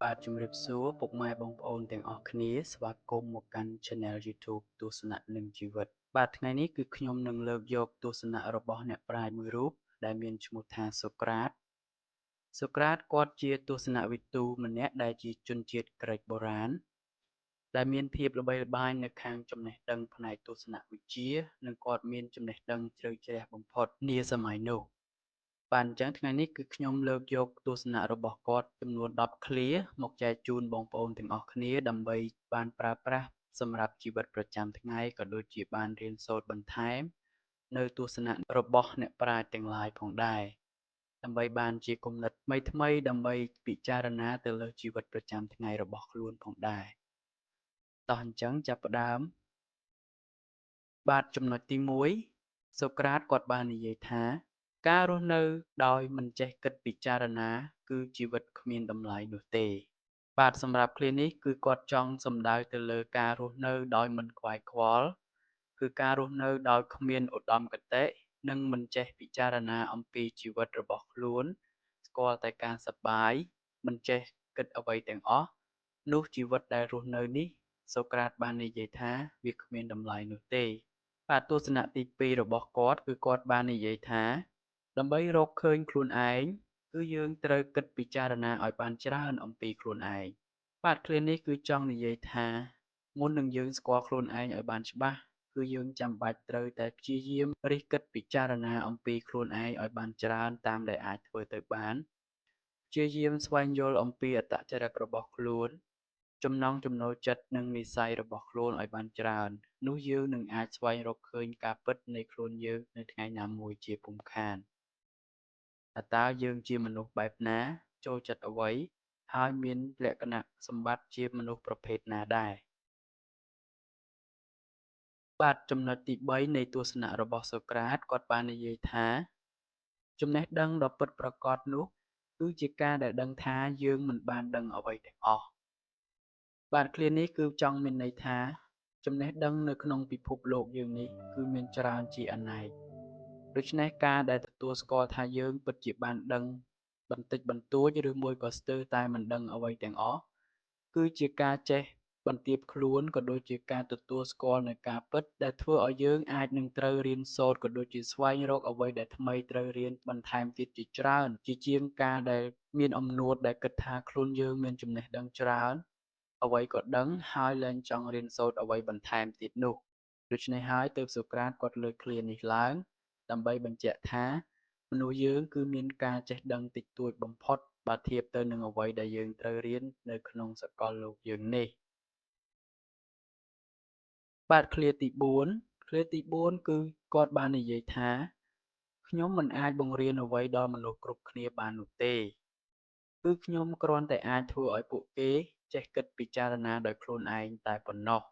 បាទជំរាបសួរពុកម៉ែបងប្អូនទាំងអស់គ្នាស្វាគមន៍មកកាន់ Channel YouTube ទស្សនៈនិងជីវិតបាទថ្ងៃនេះគឺខ្ញុំនឹងលើកយកទស្សនៈរបស់អ្នកប្រាជ្ញមួយរូបដែលមានឈ្មោះថាសូក្រាតគាត់ជាទស្សនវិទូម្នាក់ដែលជាជនជាតិក្រិកបុរាណដែលមានភាពល្បីល្បាញនៅខាងចំណេះដឹងផ្នែកទស្សនវិជ្ជានិងគាត់មានចំណេះដឹងជ្រៅជ្រះបំផុតនាសម័យនោះបាទអញ្ចឹងថ្ងៃនេះគឺខ្ញុំលើកយកទស្សនៈរបស់គាត់ចំនួន10ឃ្លាមកចែកជូនបងប្អូនទាំងអស់គ្នាដើម្បីបានប្រើប្រាស់សម្រាប់ជីវិតប្រចាំថ្ងៃក៏ដូចជាបានរៀនសូត្របន្ថែមនៅទស្សនៈរបស់អ្នកប្រាជ្ញទាំងឡាយផងដែរដើម្បីបានជាគំនិតថ្មីៗដើម្បីពិចារណាទៅលើជីវិតប្រចាំថ្ងៃរបស់ខ្លួនផងដែរតោះអញ្ចឹងចាប់ផ្ដើមបាទចំណុចទី1សូក្រាតគាត់បាននិយាយថាការរស់នៅដោយមិនចេះគិតពិចារណាគឺជីវិតគ្មានតម្លៃនោះទេបាទសម្រាប់ឃ្លានេះគឺគាត់ចង់សំដៅទៅលើការរស់នៅដោយមិនខ្វាយខ្វល់គឺការរស់នៅដោយគ្មានឧត្តមគតិនិងមិនចេះពិចារណាអំពីជីវិតរបស់ខ្លួនស្គាល់តែការសប្បាយមិនចេះគិតអ្វីទាំងអស់នោះជីវិតដែលរស់នៅនេះសូក្រាតបាននិយាយថាវាគ្មានតម្លៃនោះទេបាទទស្សនៈទី2របស់គាត់គឺគាត់បាននិយាយថាដើម្បីរកឃើញខ្លួនឯងគឺយើងត្រូវគិតពិចារណាឲ្យបានច្រើនអំពីខ្លួនឯងបាទឃ្លានេះគឺចង់និយាយថាមុននឹងយើងស្គាល់ខ្លួនឯងឲ្យបានច្បាស់គឺយើងចាំបាច់ត្រូវតែព្យាយាមរិះគិតពិចារណាអំពីខ្លួនឯងឲ្យបានច្រើនតាមដែលអាចធ្វើទៅបានព្យាយាមស្វែងយល់អំពីអត្តចរិតរបស់ខ្លួនចំណង់ចំណូលចិត្តនិងនិស្ស័យរបស់ខ្លួនឲ្យបានច្រើននោះយើងនឹងអាចស្វែងរកឃើញការពិតនៃខ្លួនយើងនៅថ្ងៃណាមួយជាពុំខានតើយើងជាមនុស្សបែបណាចូលចិត្តអ្វីហើយមានលក្ខណៈសម្បត្តិជាមនុស្សប្រភេទណាដែរបាទចំណុចទី3នៃទស្សនៈរបស់សូក្រាតគាត់បាននិយាយថាចំណេះដឹងដ៏ពិតប្រាកដនោះគឺជាការដែលដឹងថាយើងមិនបានដឹងអ្វីទាំងអស់បាទឃ្លានេះគឺចង់មានន័យថាចំណេះដឹងនៅក្នុងពិភពលោកយើងនេះគឺមានច្រើនជាអនេកដូច្នេះការដែលទទួលស្គាល់ថាយើងពិតជាបានដឹងបន្តិចបន្តួចឬមួយក៏ស្ទើរតែមិនដឹងអ្វីទាំងអស់គឺជាការចេះបន្ទាបខ្លួនក៏ដូចជាការទទួលស្គាល់នូវការពិតដែលធ្វើឲ្យយើងអាចនឹងត្រូវរៀនសូត្រក៏ដូចជាស្វែងរកអ្វីដែលថ្មីត្រូវរៀនបន្ថែមទៀតជាច្រើនជាជាងការដែលមានអំនួតដែលគិតថាខ្លួនយើងមានចំណេះដឹងច្រើនអ្វីក៏ដឹងហើយលែងចង់រៀនសូត្រអ្វីបន្ថែមទៀតនោះដូច្នេះហើយទើបសូក្រាតគាត់លើកឃ្លានេះឡើងដើម្បីបញ្ជាក់ថាមនុស្សយើងគឺមានការចេះដឹងតិចតួចបំផុតបើធៀបទៅនឹងអ្វីដែលយើងត្រូវរៀននៅក្នុងសកលលោកយើងនេះបាទឃ្លាទី4គឺគាត់បាននិយាយថាខ្ញុំមិនអាចបង្រៀនអ្វីដល់មនុស្សគ្រប់គ្នាបាននោះទេគឺខ្ញុំគ្រាន់តែអាចធ្វើឲ្យពួកគេចេះគិតពិចារណាដោយខ្លួនឯងតែប៉ុណ្ណោះ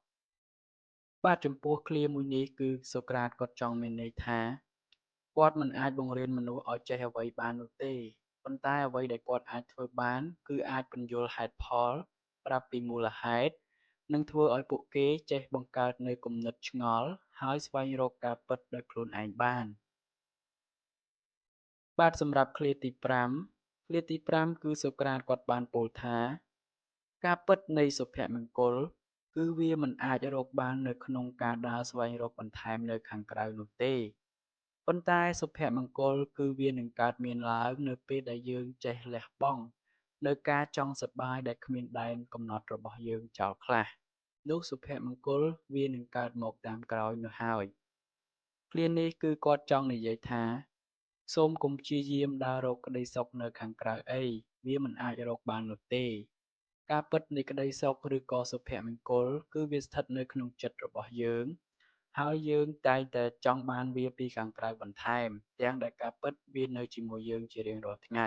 បាទចំពោះឃ្លាមួយនេះគឺសូក្រាតគាត់ចង់មានន័យថាគាត់មិនអាចបង្រៀនមនុស្សឲ្យចេះអ្វីបាននោះទេប៉ុន្តែអ្វីដែលគាត់អាចធ្វើបានគឺអាចពន្យល់ហេតុផលប្រាប់ពីមូលហេតុនិងធ្វើឲ្យពួកគេចេះបង្កើតនូវគំនិតឆ្ងល់ហើយស្វែងរកការពិតដោយខ្លួនឯងបានបាទសម្រាប់ឃ្លាទី5គឺសូក្រាតគាត់បានពោលថាការពិតនៃសុភមង្គលគឺវាមិនអាចរកបាននៅក្នុងការដើរស្វែងរកបន្ថែមនៅខាងក្រៅនោះទេប៉ុន្តែសុភមង្គលគឺវានឹងកើតមានឡើងនៅពេលដែលយើងចេះលះបង់នៅការចង់សប្បាយដែលគ្មានដែនកំណត់របស់យើងចោលខ្លះនោះសុភមង្គលវានឹងកើតមកតាមក្រោយនោះហើយឃ្លានេះគឺគាត់ចង់និយាយថាសូមកុំព្យាយាមដើររកក្តីសុខនៅខាងក្រៅអីវាមិនអាចរកបាននោះទេការពិតនៃក្តីសុខឬក៏សុភមង្គលគឺវាស្ថិតនៅក្នុងចិត្តរបស់យើងហើយយើងតែងតែចង់បានវាពីខាងក្រៅបន្ថែមទាំងដែលការពិតវានៅជាមួយយើងជារៀងរាល់ថ្ងៃ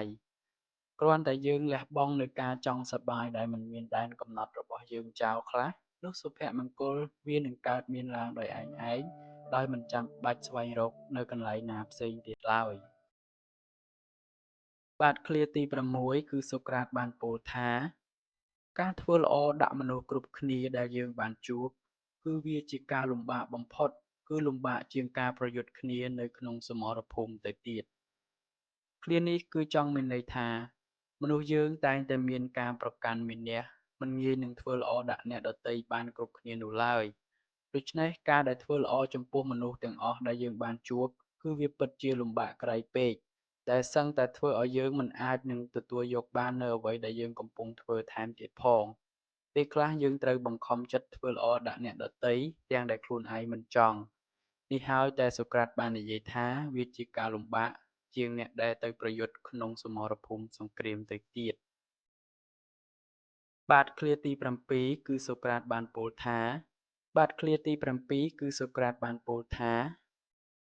គ្រាន់តែយើងលះបង់នូវការចង់សប្បាយដែលមិនមានដែនកំណត់របស់យើងចោលខ្លះនោះសុភមង្គលវានឹងកើតមានឡើងដោយឯងដោយមិនចាំបាច់ស្វែងរកនៅកន្លែងណាផ្សេងទៀតឡើយបាទឃ្លាទី6គឺសូក្រាតបានពោលថាការធ្វើល្អដាក់មនុស្សគ្រប់គ្នាដែលយើងបានជួបគឺវាជាការលំបាកបំផុតគឺលំបាកជាងការប្រយុទ្ធគ្នានៅក្នុងសមរភូមិទៅទៀតឃ្លានេះគឺចង់មានន័យថាម មនុស្សយើងតែងតែមានការប្រកាន់មានះមិនងាយនឹងធ្វើល្អដាក់អ្នកដទៃបានគ្រប់គ្នានោះឡើយដូច្នេះការដែលធ្វើល្អចំពោះមនុស្សទាំងអស់ដែលយើងបានជួបគឺវាពិតជាលំបាកក្រៃពេកដែលសឹងតែធ្វើឲ្យយើងមិនអាចនឹងទទួលយកបាននូវអ្វីដែលយើងកំពុងធ្វើថែមទៀតផងពេលខ្លះយើងត្រូវបង្ខំចិត្តធ្វើល្អដាក់អ្នកដទៃទាំងដែលខ្លួនឯងមិនចង់នេះហើយតែសូក្រាតបាននិយាយថាវាជាការលំបាកជាងអ្នកដែលទៅប្រយុទ្ធក្នុងសមរភូមិសង្គ្រាមទៅទៀតបាទឃ្លាទី7គឺសូក្រាតបានពោលថាបាទឃ្លាទី7គឺសូក្រាតបានពោលថា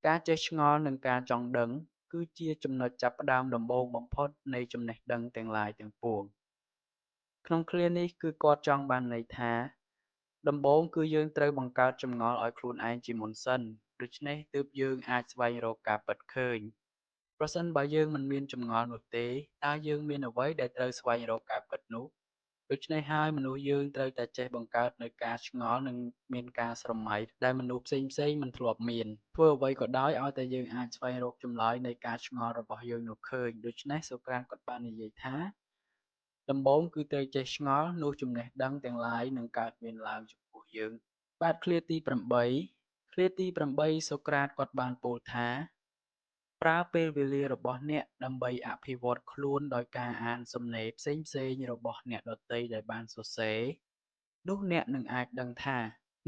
ការចេះឆ្ងល់និងការចង់ដឹងគឺជាចំណុចចាប់ផ្ដើមដំបូងបំផុតនៃចំណេះដឹងទាំងឡាយទាំងពួងក្នុងឃ្លានេះគឺគាត់ចង់បានន័យថាដំបូងគឺយើងត្រូវបង្កើតចម្ងល់ឲ្យខ្លួនឯងជាមុនសិនដូច្នេះទើបយើងអាចស្វែងរកការពិតឃើញប្រសិនបើយើងមិនមានចម្ងល់នោះទេតើយើងមានអ្វីដែលត្រូវស្វែងរកការពិតនោះដូច្នេះហើយមនុស្សយើងត្រូវតែចេះបង្កើតនូវការឆ្ងល់និងមានការស្រមៃដែលមនុស្សផ្សេងៗមិនធ្លាប់មានធ្វើអ្វីក៏ដោយឲ្យតែយើងអាចស្វែងរកចម្លើយនៃការឆ្ងល់របស់យើងនោះឃើញដូច្នេះសូក្រាតគាត់បាននិយាយថាដំបូងគឺត្រូវចេះឆ្ងល់នោះចំណេះដឹងទាំងឡាយនឹងកើតមានឡើងចំពោះយើងបាទឃ្លាទី8សូក្រាតគាត់បានពោលថាប្រើពេលវេលារបស់អ្នកដើម្បីអភិវឌ្ឍខ្លួនដោយការអានសំណេរផ្សេងៗរបស់អ្នកដទៃដែលបានសរសេរនោះអ្នកនឹងអាចដឹងថា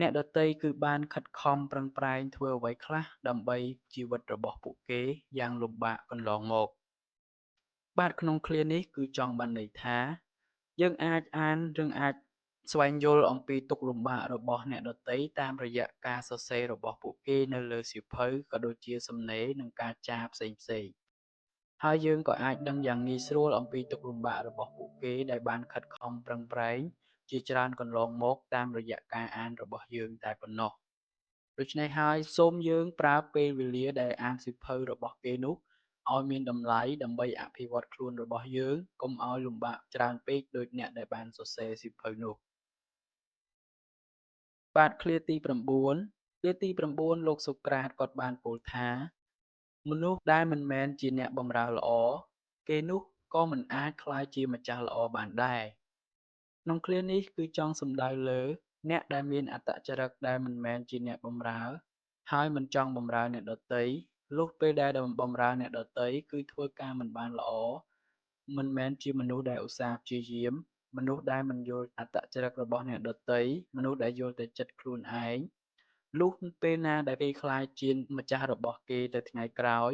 អ្នកដទៃគឺបានខិតខំប្រឹងប្រែងធ្វើអ្វីខ្លះដើម្បីជីវិតរបស់ពួកគេយ៉ាងលំបាកកន្លងមកបាទក្នុងឃ្លានេះគឺចង់បានន័យថាយើងអាចអានឬអាចស្វែងយល់អំពីទុក្ខលំបាករបស់អ្នកដទៃតាមរយៈការសរសេររបស់ពួកគេនៅលើសៀវភៅក៏ដូចជាសំណេរនិងការចារផ្សេងៗហើយយើងក៏អាចដឹងយ៉ាងងាយស្រួលអំពីទុក្ខលំបាករបស់ពួកគេដែលបានខិតខំប្រឹងប្រែងជាច្រើនកន្លងមកតាមរយៈការអានរបស់យើងតែប៉ុណ្ណោះដូច្នេះហើយសូមយើងប្រើពេលវេលាដែលអានសៀវភៅរបស់គេនោះឲ្យមានតម្លៃដើម្បីអភិវឌ្ឍខ្លួនរបស់យើងកុំឲ្យលំបាកច្រើនពេកដូចអ្នកដែលបានសរសេរសៀវភៅនោះបាទឃ្លាទី9លោកសូក្រាតគាត់បានពោលថាមនុស្សដែលមិនមែនជាអ្នកបម្រើល្អគេនោះក៏មិនអាចក្លាយជាម្ចាស់ល្អបានដែរក្នុងឃ្លានេះគឺចង់សំដៅលើអ្នកដែលមានអត្តចរិតដែលមិនមែនជាអ្នកបម្រើហើយមិនចង់បម្រើអ្នកដទៃលុះពេលដែលបម្រើអ្នកដទៃគឺធ្វើការមិនបានល្អមិនមែនជាមនុស្សដែលឧស្សាហ៍ព្យាយាមមនុស្សដែលមិនយល់អត្តចរិតរបស់អ្នកដទៃមនុស្សដែលយល់តែចិត្តខ្លួនឯងលុះពេលណាដែលគេខ្លាចជាម្ចាស់របស់គេទៅថ្ងៃក្រោយ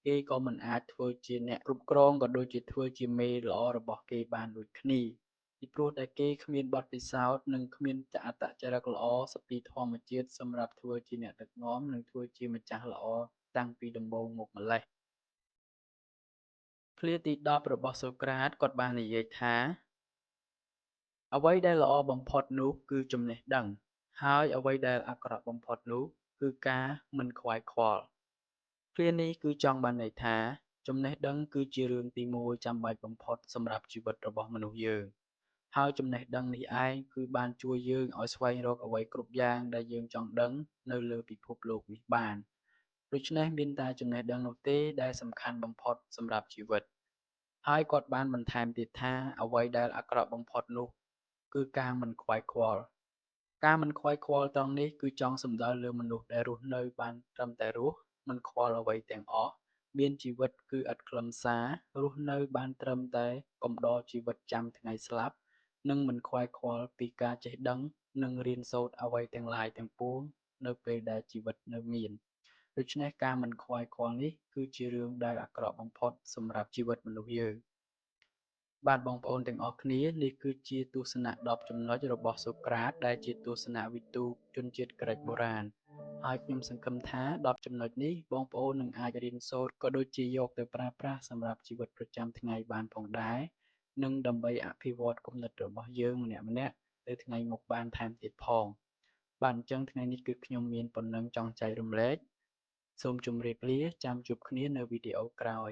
គេក៏មិនអាចធ្វើជាអ្នកគ្រប់គ្រងក៏ដូចជាធ្វើជាមេល្អរបស់គេបានដូចគ្នាពីព្រោះតែគេគ្មានបទពិសោធន៍និងគ្មានអត្តចរិតល្អសពីធម្មជាតិសម្រាប់ធ្វើជាអ្នកដឹកនាំនិងធ្វើជាម្ចាស់ល្អតាំងពីដំបូងមកម្ល៉េះឃ្លាទី10របស់សូក្រាតគាត់បាននិយាយថាអ្វីដែលល្អបំផុតនោះគឺចំណេះដឹងហើយអ្វីដែលអាក្រក់បំផុតនោះគឺការមិនខ្វាយខ្វល់ឃ្លានេះគឺចង់បានន័យថាចំណេះដឹងគឺជារឿងទីមួយចាំបាច់បំផុតសម្រាប់ជីវិតរបស់មនុស្សយើងហើយចំណេះដឹងនេះឯងគឺបានជួយយើងឲ្យស្វែងរកអ្វីគ្រប់យ៉ាងដែលយើងចង់ដឹងនៅលើពិភពលោកនេះបានដូច្នេះមានតែចំណេះដឹងនោះទេដែលសំខាន់បំផុតសម្រាប់ជីវិតហើយគាត់បានបន្ថែមទៀតថាអ្វីដែលអាក្រក់បំផុតនោះគឺការមិនខ្វាយខ្វល់ការមិនខ្វាយខ្វល់ត្រង់នេះគឺចង់សំដៅលើមនុស្សដែលរស់នៅបានត្រឹមតែរស់មិនខ្វល់អ្វីទាំងអស់មានជីវិតគឺឥតខ្លឹមសាររស់នៅបានត្រឹមតែកំដរជីវិតចាំថ្ងៃស្លាប់និងមិនខ្វាយខ្វល់ពីការចេះដឹងនិងរៀនសូត្រអ្វីទាំងឡាយទាំងពួងនៅពេលដែលជីវិតនៅមានដូច្នេះការមិនខ្វាយខ្វល់នេះគឺជារឿងដែលអាក្រក់បំផុតសម្រាប់ជីវិតមនុស្សយើងបាទបងប្អូនទាំងអស់គ្នានេះគឺជាទស្សនៈ10ចំណុចរបស់សូក្រាតដែលជាទស្សនវិទូជនជាតិក្រិកបុរាណហើយខ្ញុំសង្ឃឹមថា10ចំណុចនេះបងប្អូននឹងអាចរៀនសូត្រក៏ដូចជាយកទៅប្រើប្រាស់សម្រាប់ជីវិតប្រចាំថ្ងៃបានផងដែរនិងដើម្បីអភិវឌ្ឍគំនិតរបស់យើងម្នាក់ៗទៅថ្ងៃមុខបានថែមទៀតផងបាទអញ្ចឹងថ្ងៃនេះគឺខ្ញុំមានប៉ុណ្ណឹងចង់ចែករំលែកសូមជម្រាបលាចាំជួបគ្នានៅវីដេអូក្រោយ